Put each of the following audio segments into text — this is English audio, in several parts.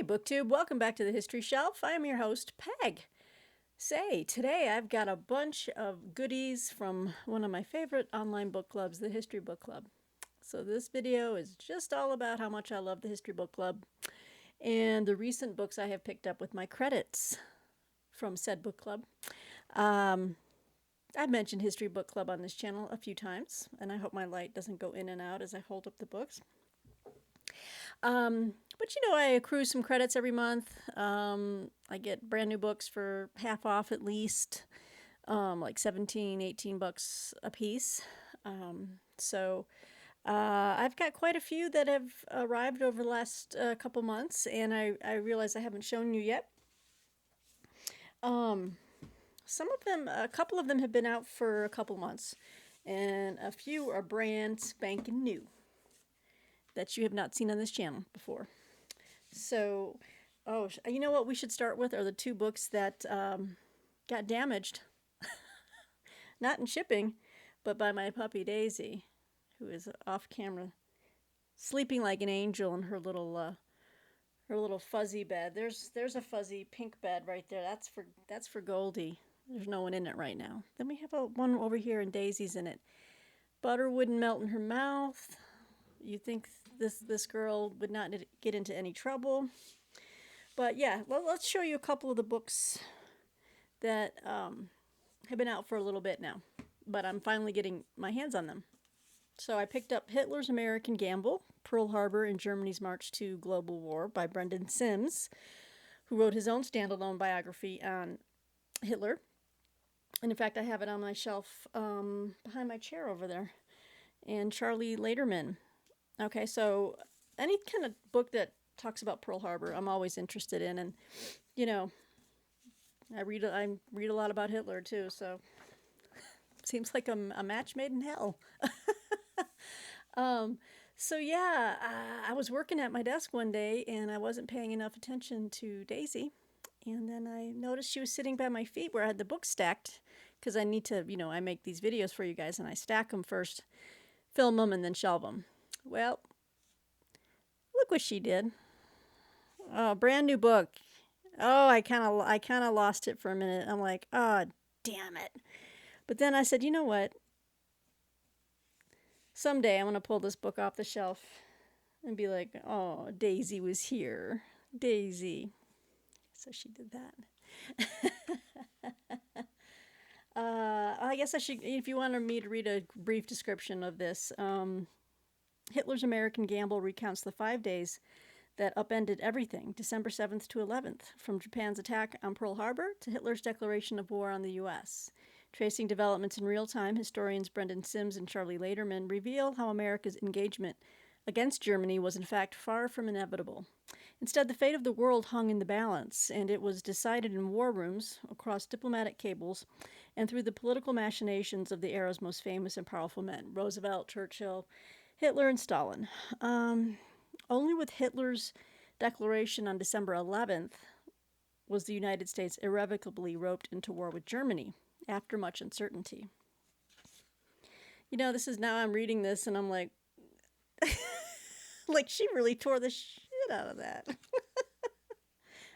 BookTube, welcome back to the History Shelf. I am your host, Peg. Today I've got a bunch of goodies from one of my favorite online book clubs, the History Book Club. So this video is just all about how much I love the History Book Club and the recent books I have picked up with my credits from said book club. I've mentioned History Book Club on this channel a few times, and I hope my light doesn't go in and out as I hold up the books. But I accrue some credits every month. I get brand new books for half off at least, like 17, 18 bucks a piece. I've got quite a few that have arrived over the last couple months, and I realize I haven't shown you yet. Some of them, a couple of them have been out for a couple months, and a few are brand spanking new that you have not seen on this channel before. So, you know what we should start with are the two books that got damaged. Not in shipping, but by my puppy Daisy, who is off camera, sleeping like an angel in her little fuzzy bed. There's a fuzzy pink bed right there. That's for Goldie. There's no one in it right now. Then we have one over here, and Daisy's in it. Butter wouldn't melt in her mouth. You think this girl would not get into any trouble. But yeah, let's show you a couple of the books that have been out for a little bit now, but I'm finally getting my hands on them. So I picked up Hitler's American Gamble, Pearl Harbor and Germany's March to Global War by Brendan Sims, who wrote his own standalone biography on Hitler. And in fact, I have it on my shelf behind my chair over there. And Charlie Lederman. Okay, so any kind of book that talks about Pearl Harbor, I'm always interested in, and I read a lot about Hitler too, so seems like a match made in hell. I was working at my desk one day and I wasn't paying enough attention to Daisy, and then I noticed she was sitting by my feet where I had the books stacked, because I need to, I make these videos for you guys and I stack them first, film them, and then shelve them. Well, look what she did. Oh, brand new book. Oh, I kind of lost it for a minute. I'm like, oh, damn it. But then I said, you know what? Someday I'm going to pull this book off the shelf and be like, oh, Daisy was here. Daisy. So she did that. I guess I should, if you wanted me to read a brief description of this, Hitler's American Gamble recounts the 5 days that upended everything, December 7th to 11th, from Japan's attack on Pearl Harbor to Hitler's declaration of war on the U.S. Tracing developments in real time, historians Brendan Sims and Charlie Lederman reveal how America's engagement against Germany was in fact far from inevitable. Instead, the fate of the world hung in the balance, and it was decided in war rooms, across diplomatic cables, and through the political machinations of the era's most famous and powerful men, Roosevelt, Churchill, Hitler, and Stalin. Only with Hitler's declaration on December 11th was the United States irrevocably roped into war with Germany, after much uncertainty. This is now I'm reading this and I'm like, like she really tore the shit out of that.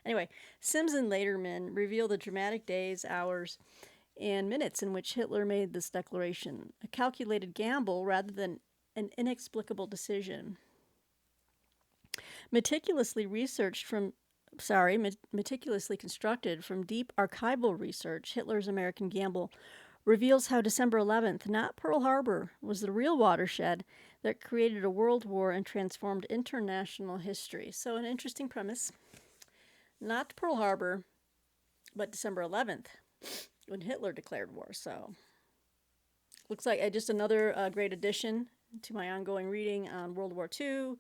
Anyway, Sims and Lederman reveal the dramatic days, hours, and minutes in which Hitler made this declaration, a calculated gamble rather than an inexplicable decision. Meticulously constructed from deep archival research, Hitler's American Gamble reveals how December 11th, not Pearl Harbor, was the real watershed that created a world war and transformed international history. So an interesting premise. Not Pearl Harbor, but December 11th, when Hitler declared war. So looks like just another great addition to my ongoing reading on World War II,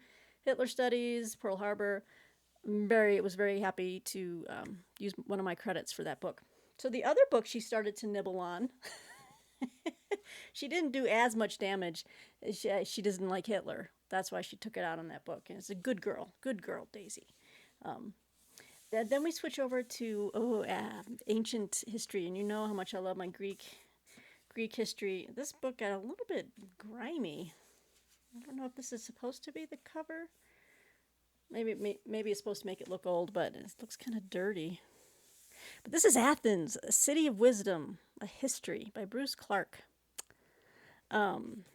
Hitler studies, Pearl Harbor. Was very happy to use one of my credits for that book. So the other book she started to nibble on, she didn't do as much damage. She doesn't like Hitler. That's why she took it out on that book. And it's a good girl, Daisy. Then we switch over to ancient history, and you know how much I love my Greek history. This book got a little bit grimy. I don't know if this is supposed to be the cover. Maybe it's supposed to make it look old, but it looks kind of dirty. But this is Athens, a city of wisdom, a history by Bruce Clark. Um,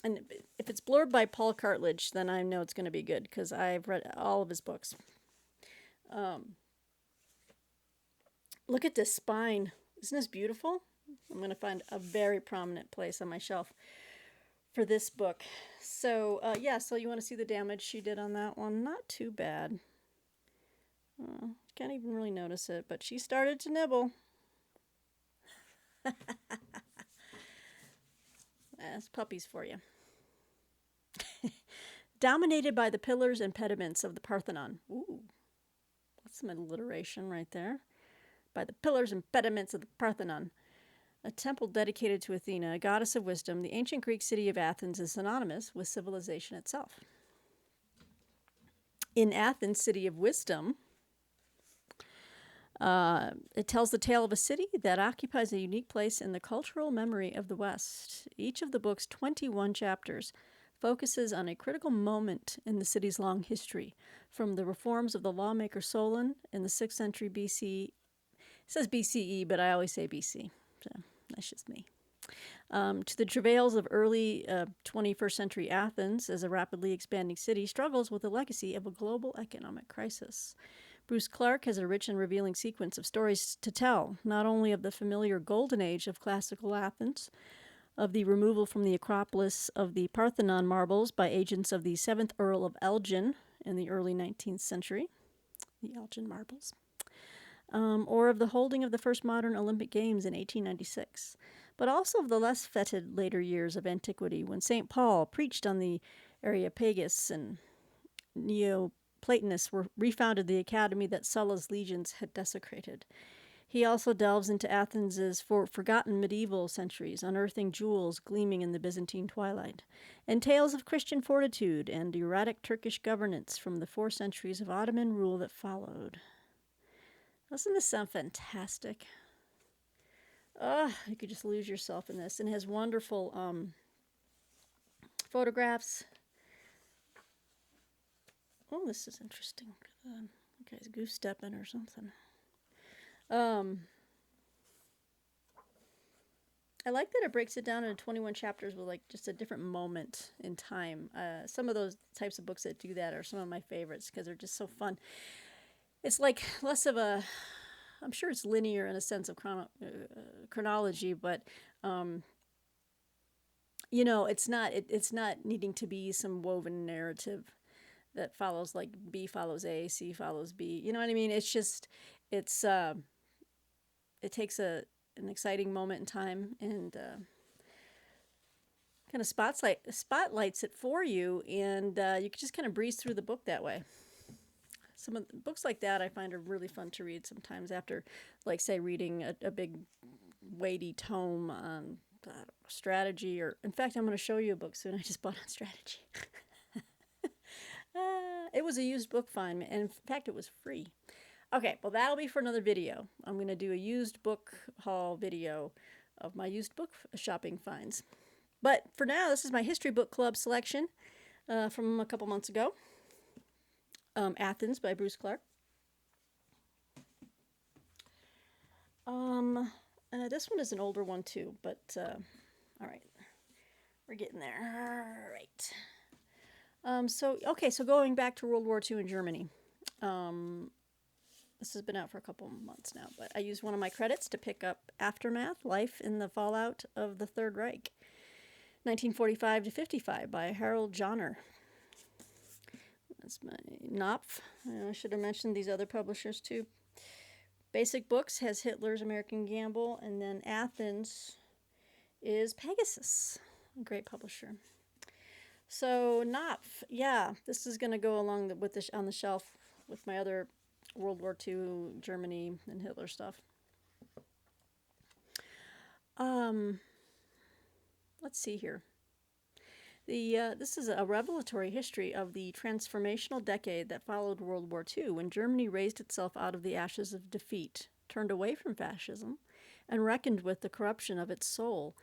and if it's blurred by Paul Cartledge, then I know it's going to be good because I've read all of his books. Look at this spine. Isn't this beautiful? I'm going to find a very prominent place on my shelf for this book. So, yeah, so you want to see the damage she did on that one? Not too bad. Can't even really notice it, but she started to nibble. That's puppies for you. Dominated by the pillars and pediments of the Parthenon. Ooh, that's some alliteration right there. By the pillars and pediments of the Parthenon. A temple dedicated to Athena, a goddess of wisdom, the ancient Greek city of Athens is synonymous with civilization itself. In Athens, city of wisdom, it tells the tale of a city that occupies a unique place in the cultural memory of the West. Each of the book's 21 chapters focuses on a critical moment in the city's long history, from the reforms of the lawmaker Solon in the 6th century BC. It says BCE, but I always say BC, so that's just me. To the travails of early 21st century Athens as a rapidly expanding city struggles with the legacy of a global economic crisis. Bruce Clark has a rich and revealing sequence of stories to tell, not only of the familiar golden age of classical Athens, of the removal from the Acropolis of the Parthenon marbles by agents of the 7th Earl of Elgin in the early 19th century, the Elgin marbles, or of the holding of the first modern Olympic Games in 1896, but also of the less fetid later years of antiquity when St. Paul preached on the Areopagus and Neoplatonists refounded the academy that Sulla's legions had desecrated. He also delves into Athens's forgotten medieval centuries, unearthing jewels gleaming in the Byzantine twilight, and tales of Christian fortitude and erratic Turkish governance from the 4 centuries of Ottoman rule that followed. Doesn't this sound fantastic? You could just lose yourself in this. And it has wonderful photographs. Oh, this is interesting. Okay, it's goose stepping or something. I like that it breaks it down into 21 chapters with like just a different moment in time. Some of those types of books that do that are some of my favorites because they're just so fun. It's like less of a, I'm sure it's linear in a sense of chronology, but you know, it's not needing to be some woven narrative that follows like B follows A, C follows B. You know what I mean? It's just it takes an exciting moment in time and kind of spotlights it for you, and you can just kind of breeze through the book that way. Some of the books like that I find are really fun to read sometimes after, like, say, reading a big weighty tome on strategy, or in fact, I'm going to show you a book soon I just bought on strategy. It was a used book find, and in fact, it was free. Okay, well, that'll be for another video. I'm going to do a used book haul video of my used book shopping finds. But for now, this is my History Book Club selection from a couple months ago. Athens by Bruce Clark. This one is an older one too, but all right, we're getting there. All right. So going back to World War II in Germany. This has been out for a couple months now, but I used one of my credits to pick up Aftermath, Life in the Fallout of the Third Reich, 1945 to 55 by Harold Johnner. That's my Knopf. I should have mentioned these other publishers too. Basic Books has Hitler's American Gamble, and then Athens is Pegasus, a great publisher. So Knopf, yeah, this is going to go along with this on the shelf with my other World War II, Germany, and Hitler stuff. Let's see here. This is a revelatory history of the transformational decade that followed World War II, when Germany raised itself out of the ashes of defeat, turned away from fascism, and reckoned with the corruption of its soul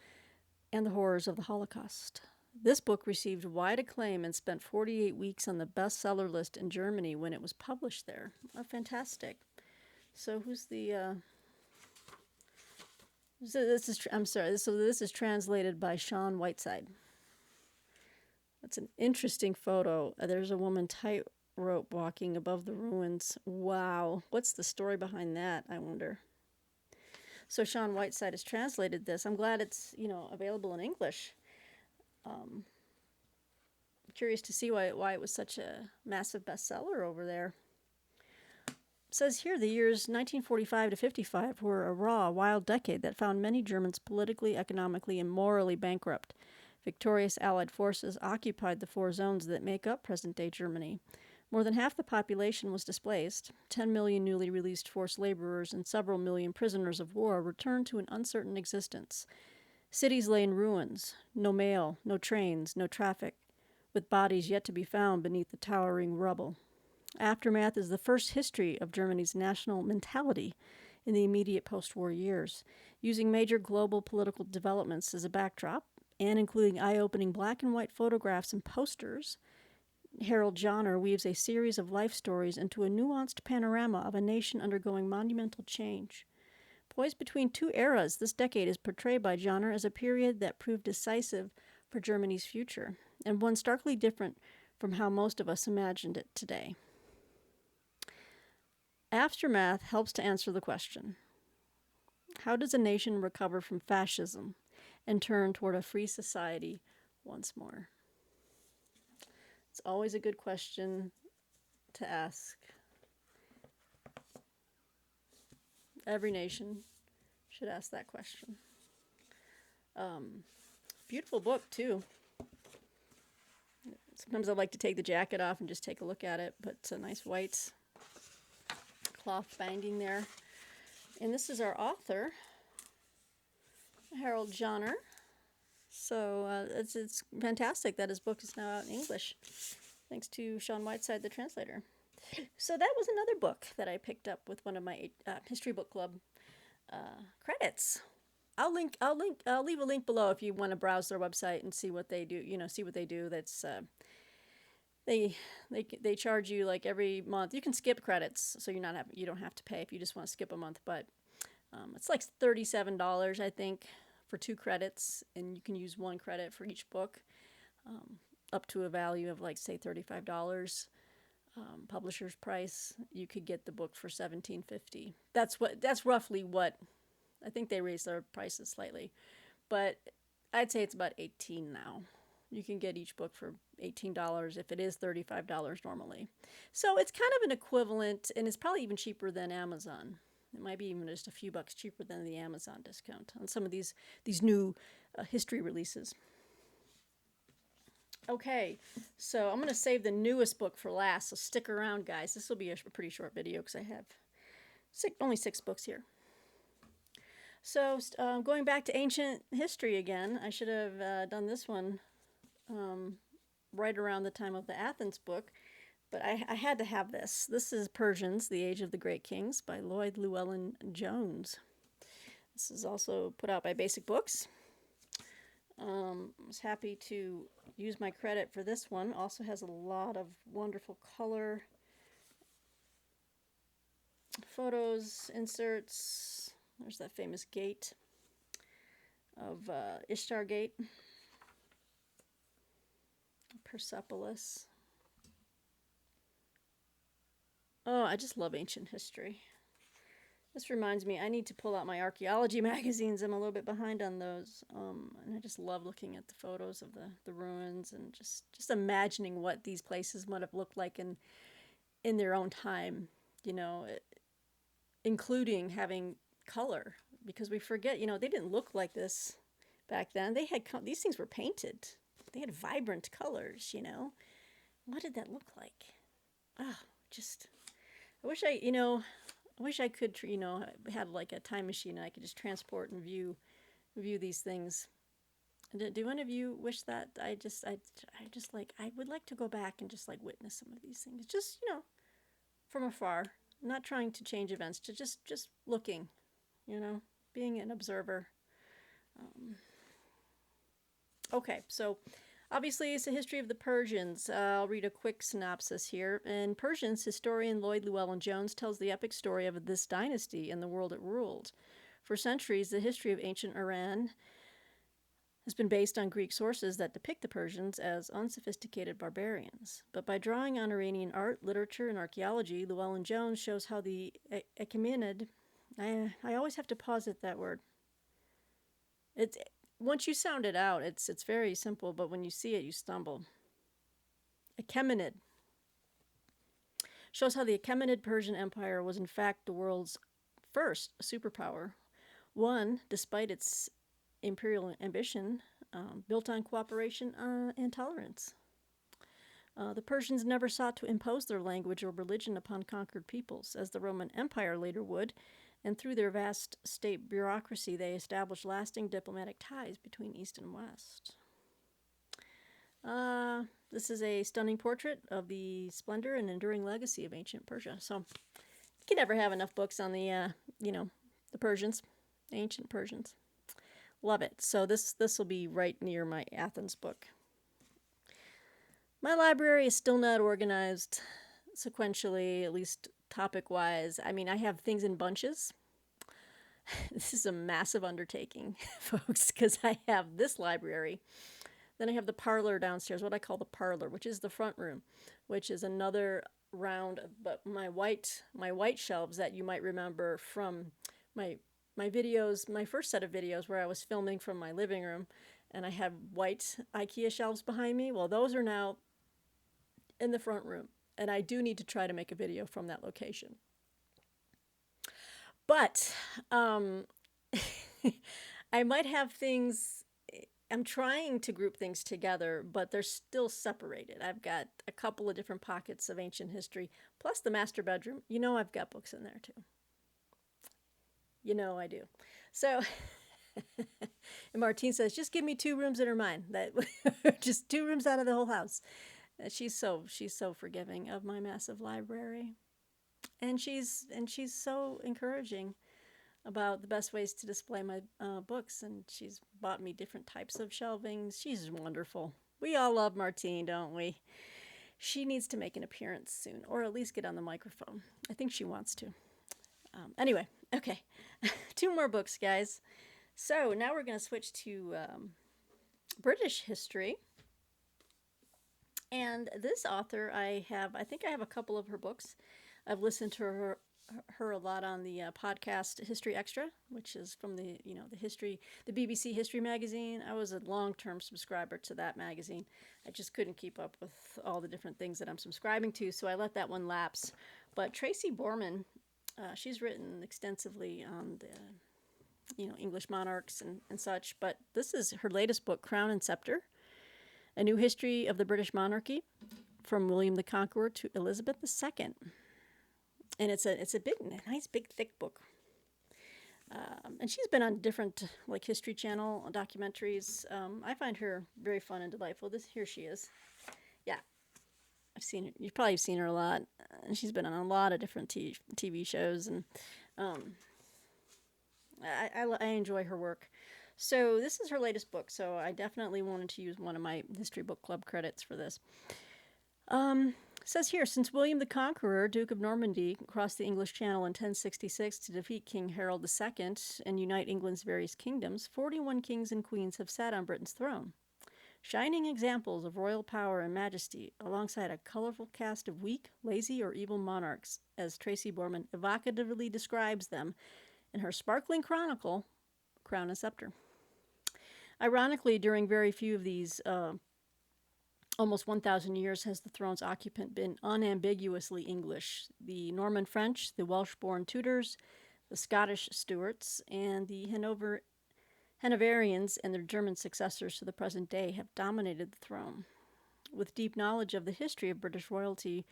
and the horrors of the Holocaust. This book received wide acclaim and spent 48 weeks on the bestseller list in Germany when it was published there. Oh, fantastic. So who's the I'm sorry. So this is translated by Sean Whiteside. That's an interesting photo. There's a woman tightrope walking above the ruins. Wow. What's the story behind that, I wonder? So Sean Whiteside has translated this. I'm glad it's, available in English. I'm curious to see why it was such a massive bestseller over there. It says here the years 1945 to 55 were a raw, wild decade that found many Germans politically, economically, and morally bankrupt. Victorious Allied forces occupied the 4 zones that make up present-day Germany. More than half the population was displaced. 10 million newly released forced laborers and several million prisoners of war returned to an uncertain existence. Cities lay in ruins. No mail, no trains, no traffic, with bodies yet to be found beneath the towering rubble. Aftermath is the first history of Germany's national mentality in the immediate post-war years, using major global political developments as a backdrop and including eye-opening black and white photographs and posters. Harold Johnner weaves a series of life stories into a nuanced panorama of a nation undergoing monumental change. Poised between 2 eras, this decade is portrayed by Johnner as a period that proved decisive for Germany's future, and one starkly different from how most of us imagined it today. Aftermath helps to answer the question, how does a nation recover from fascism and turn toward a free society once more? It's always a good question to ask. Every nation should ask that question. Beautiful book, too. Sometimes I like to take the jacket off and just take a look at it, but it's a nice white cloth binding there. And this is our author, Harold Johnner. So it's fantastic that his book is now out in English, thanks to Sean Whiteside, the translator. So that was another book that I picked up with one of my History Book Club credits. I'll leave a link below if you want to browse their website and see what they do. See what they do. That's they charge you like every month. You can skip credits, so you don't have to pay if you just want to skip a month. But it's like $37, I think, for 2 credits, and you can use 1 credit for each book, up to a value of like say $35. Publisher's price. You could get the book for $17.50. That's roughly what. I think they raised their prices slightly, but I'd say it's about $18 now. You can get each book for $18 if it is $35 normally. So it's kind of an equivalent, and it's probably even cheaper than Amazon. It might be even just a few bucks cheaper than the Amazon discount on some of these new history releases. Okay, so I'm going to save the newest book for last, so stick around, guys. This will be a pretty short video because I have only 6 books here. So going back to ancient history again, I should have done this one right around the time of the Athens book, but I had to have this. This is Persians, The Age of the Great Kings by Lloyd Llewellyn Jones. This is also put out by Basic Books. I was happy to use my credit for this one. Also has a lot of wonderful color, photos, inserts. There's that famous gate of Ishtar Gate, Persepolis. Oh, I just love ancient history. This reminds me, I need to pull out my archaeology magazines. I'm a little bit behind on those. And I just love looking at the photos of the ruins and just imagining what these places might have looked like in their own time, including having color, because we forget, they didn't look like this back then. They had these things were painted. They had vibrant colors, What did that look like? I wish I could, have like a time machine and I could just transport and view these things. Do any of you wish that? I would like to go back and just like witness some of these things, just from afar, not trying to change events, to just looking, being an observer. Okay, so Obviously, it's a history of the Persians. I'll read a quick synopsis here. In Persians, historian Lloyd Llewellyn-Jones tells the epic story of this dynasty and the world it ruled. For centuries, the history of ancient Iran has been based on Greek sources that depict the Persians as unsophisticated barbarians. But by drawing on Iranian art, literature, and archaeology, Llewellyn-Jones shows how the Achaemenid. I always have to pause at that word. It's once you sound it out, it's very simple, but when you see it, you stumble. Achaemenid shows how the Achaemenid Persian Empire was in fact the world's first superpower, one despite its imperial ambition, built on cooperation and tolerance. The Persians never sought to impose their language or religion upon conquered peoples, as the Roman Empire later would, and through their vast state bureaucracy, they established lasting diplomatic ties between East and West. This is a stunning portrait of the splendor and enduring legacy of ancient Persia. So, you can never have enough books on the, the Persians, ancient Persians. Love it. So this will be right near my Athens book. My library is still not organized sequentially, at least topic-wise. I mean, I have things in bunches. This is a massive undertaking, folks, because I have this library. Then I have the parlor downstairs, what I call the parlor, which is the front room, which is another round of my white shelves that you might remember from my videos, my first set of videos where I was filming from my living room, and I had white IKEA shelves behind me. Well, those are now in the front room, and I do need to try to make a video from that location. But I might have things, I'm trying to group things together, but they're still separated. I've got a couple of different pockets of ancient history, plus the master bedroom. You know I've got books in there too. You know I do. So, and Martine says, just give me 2 rooms that are mine. That just 2 rooms out of the whole house. She's so forgiving of my massive library, and she's so encouraging about the best ways to display my books. And she's bought me different types of shelving. She's wonderful. We all love Martine, don't we? She needs to make an appearance soon, or at least get on the microphone. I think she wants to. Anyway, okay. 2 more books, guys. So now we're going to switch to British history. And this author, I think I have a couple of her books. I've listened to her a lot on the podcast History Extra, which is from the BBC History magazine. I was a long-term subscriber to that magazine. I just couldn't keep up with all the different things that I'm subscribing to, so I let that one lapse. But Tracy Borman, she's written extensively on the English monarchs and such, but this is her latest book, Crown and Scepter, A New History of the British Monarchy, from William the Conqueror to Elizabeth II. And it's a nice, big, thick book. And she's been on different History Channel documentaries. I find her very fun and delightful. Here she is. Yeah, I've seen her. You've probably seen her a lot. And she's been on a lot of different TV shows, and I enjoy her work. So this is her latest book, so I definitely wanted to use one of my History Book Club credits for this. It says here, since William the Conqueror, Duke of Normandy, crossed the English Channel in 1066 to defeat King Harold II and unite England's various kingdoms, 41 kings and queens have sat on Britain's throne. Shining examples of royal power and majesty, alongside a colorful cast of weak, lazy, or evil monarchs, as Tracy Borman evocatively describes them in her sparkling chronicle, Crown and Scepter. Ironically, during very few of these almost 1,000 years has the throne's occupant been unambiguously English. The Norman French, the Welsh-born Tudors, the Scottish Stuarts, and the Hanoverians and their German successors to the present day have dominated the throne. With deep knowledge of the history of British royalty,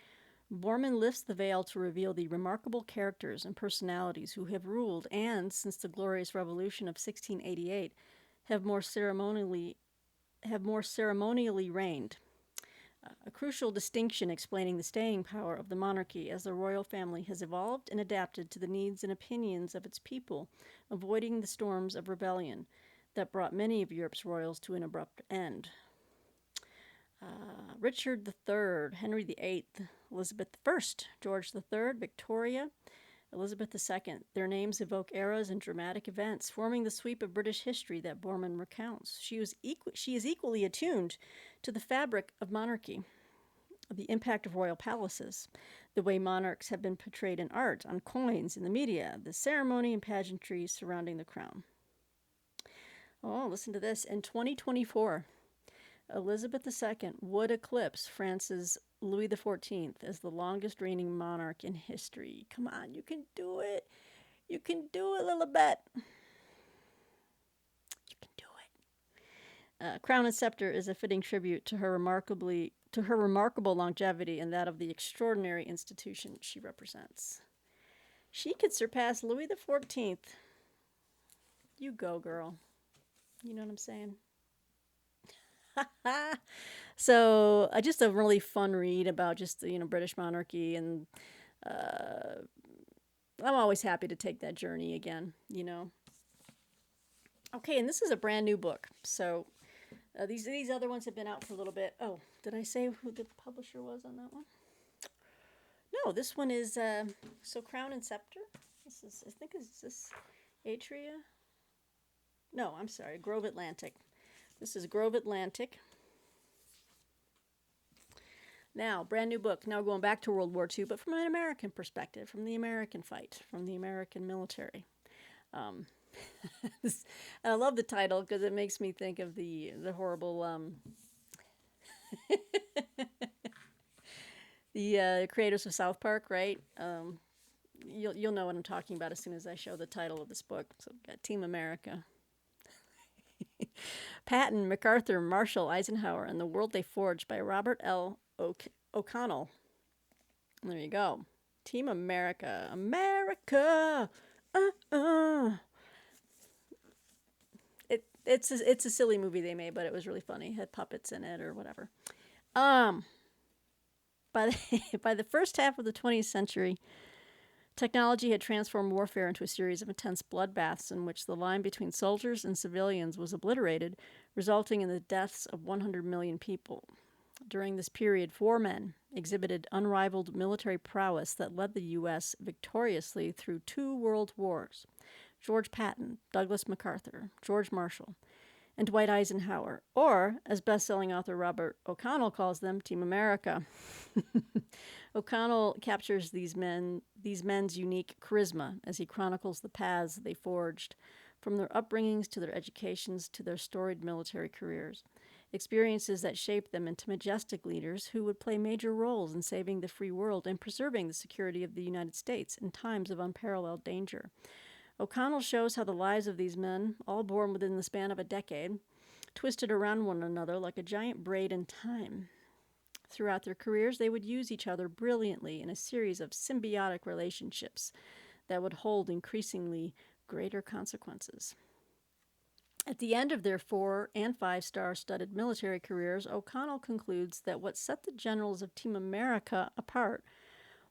Borman lifts the veil to reveal the remarkable characters and personalities who have ruled and, since the Glorious Revolution of 1688, have more ceremonially reigned. A crucial distinction explaining the staying power of the monarchy as the royal family has evolved and adapted to the needs and opinions of its people, avoiding the storms of rebellion that brought many of Europe's royals to an abrupt end. Richard III, Henry VIII, Elizabeth I, George III, Victoria, Elizabeth II. Their names evoke eras and dramatic events, forming the sweep of British history that Borman recounts. She is equally attuned to the fabric of monarchy, the impact of royal palaces, the way monarchs have been portrayed in art, on coins, in the media, the ceremony and pageantry surrounding the crown. Oh, listen to this. In 2024, Elizabeth II would eclipse France's Louis XIV as the longest reigning monarch in history. Come on, you can do it. You can do it, Lilibet. You can do it. Crown and Scepter is a fitting tribute to her remarkable longevity and that of the extraordinary institution she represents. She could surpass Louis XIV. You go, girl. You know what I'm saying? So, just a really fun read about just the British monarchy, and I'm always happy to take that journey again. Okay, and this is a brand new book. So these other ones have been out for a little bit. Oh, did I say who the publisher was on that one? No, this one is Crown and Scepter. I think is this Atria? No, I'm sorry, Grove Atlantic. This is Grove Atlantic. Now, brand new book. Now going back to World War II, but from an American perspective, from the American fight, from the American military. And I love the title because it makes me think of the horrible the creators of South Park, right? You'll know what I'm talking about as soon as I show the title of this book. So we've got Team America. Patton, MacArthur, Marshall, Eisenhower, and the World They Forged by Robert L. O'Connell. There you go. Team America. America! It's a silly movie they made, but it was really funny. It had puppets in it or whatever. By the first half of the 20th century, technology had transformed warfare into a series of intense bloodbaths in which the line between soldiers and civilians was obliterated, resulting in the deaths of 100 million people. During this period, 4 men exhibited unrivaled military prowess that led the U.S. victoriously through 2 world wars. George Patton, Douglas MacArthur, George Marshall, and Dwight Eisenhower, or, as best-selling author Robert O'Connell calls them, Team America. O'Connell captures these men's unique charisma as he chronicles the paths they forged, from their upbringings to their educations to their storied military careers, experiences that shaped them into majestic leaders who would play major roles in saving the free world and preserving the security of the United States in times of unparalleled danger. O'Connell shows how the lives of these men, all born within the span of a decade, twisted around one another like a giant braid in time. Throughout their careers, they would use each other brilliantly in a series of symbiotic relationships that would hold increasingly greater consequences. At the end of their 4- and 5-star studded military careers, O'Connell concludes that what set the generals of Team America apart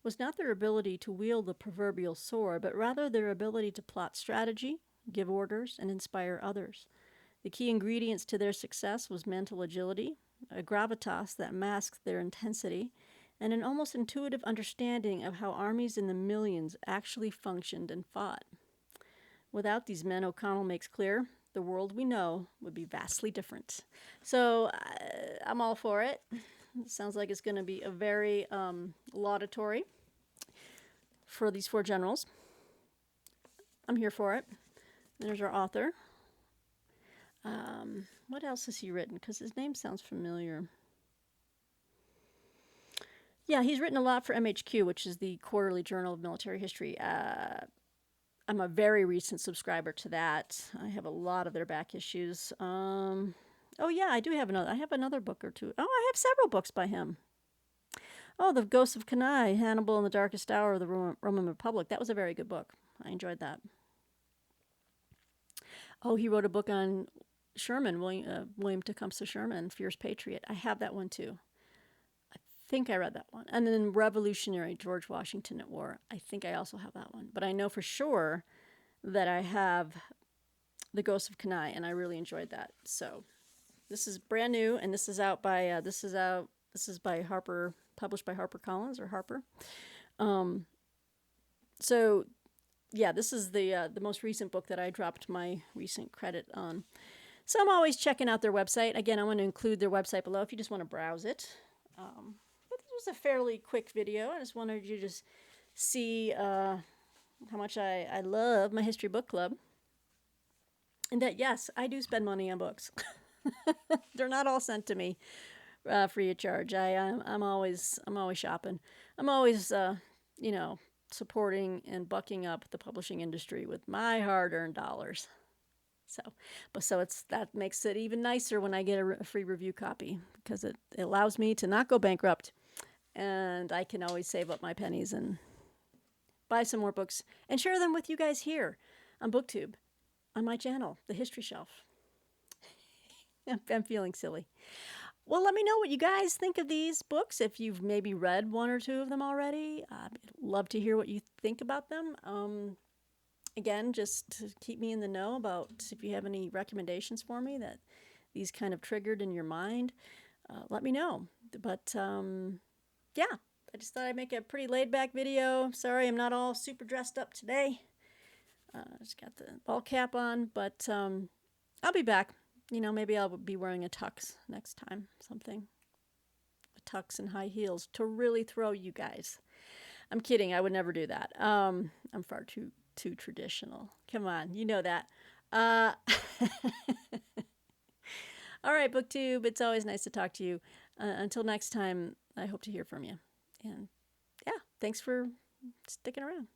was not their ability to wield the proverbial sword, but rather their ability to plot strategy, give orders, and inspire others. The key ingredients to their success was mental agility, a gravitas that masked their intensity, and an almost intuitive understanding of how armies in the millions actually functioned and fought. Without these men, O'Connell makes clear, the world we know would be vastly different. So I'm all for it. It sounds like it's going to be a very laudatory for these 4 generals. I'm here for it. There's our author. What else has he written? Because his name sounds familiar. Yeah, he's written a lot for MHQ, which is the Quarterly Journal of Military History. I'm a very recent subscriber to that. I have a lot of their back issues. Oh yeah, I do have another. I have another book or 2. Oh, I have several books by him. Oh, The Ghosts of Cannae, Hannibal in the Darkest Hour of the Roman Republic. That was a very good book. I enjoyed that. Oh, he wrote a book on Sherman, William Tecumseh Sherman, Fierce Patriot. I have that one too. I think I read that one. And then Revolutionary, George Washington at War. I think I also have that one. But I know for sure that I have The Ghosts of Cannae, and I really enjoyed that. So This is brand new, and this is out by this is by Harper, published by HarperCollins or Harper. Um, so yeah, this is the most recent book that I dropped my recent credit on. So I'm always checking out their website. Again, I want to include their website below if you just want to browse it. But this was a fairly quick video. I just wanted you to just see how much I love my history book club. And that, yes, I do spend money on books. They're not all sent to me free of charge. I'm always shopping. I'm always you know, supporting and bucking up the publishing industry with my hard-earned dollars. So, it's that makes it even nicer when I get a free review copy, because it allows me to not go bankrupt, and I can always save up my pennies and buy some more books and share them with you guys here on BookTube on my channel, The History Shelf. I'm feeling silly. Well, let me know what you guys think of these books. If you've maybe read one or two of them already, I'd love to hear what you think about them. Again, just to keep me in the know about if you have any recommendations for me that these kind of triggered in your mind, let me know. But yeah, I just thought I'd make a pretty laid back video. Sorry, I'm not all super dressed up today. Just got the ball cap on, but I'll be back. You know, maybe I'll be wearing a tux next time, something. A tux and high heels to really throw you guys. I'm kidding. I would never do that. I'm far too traditional. Come on, you know that. All right, BookTube, it's always nice to talk to you. Until next time, I hope to hear from you. And yeah, thanks for sticking around.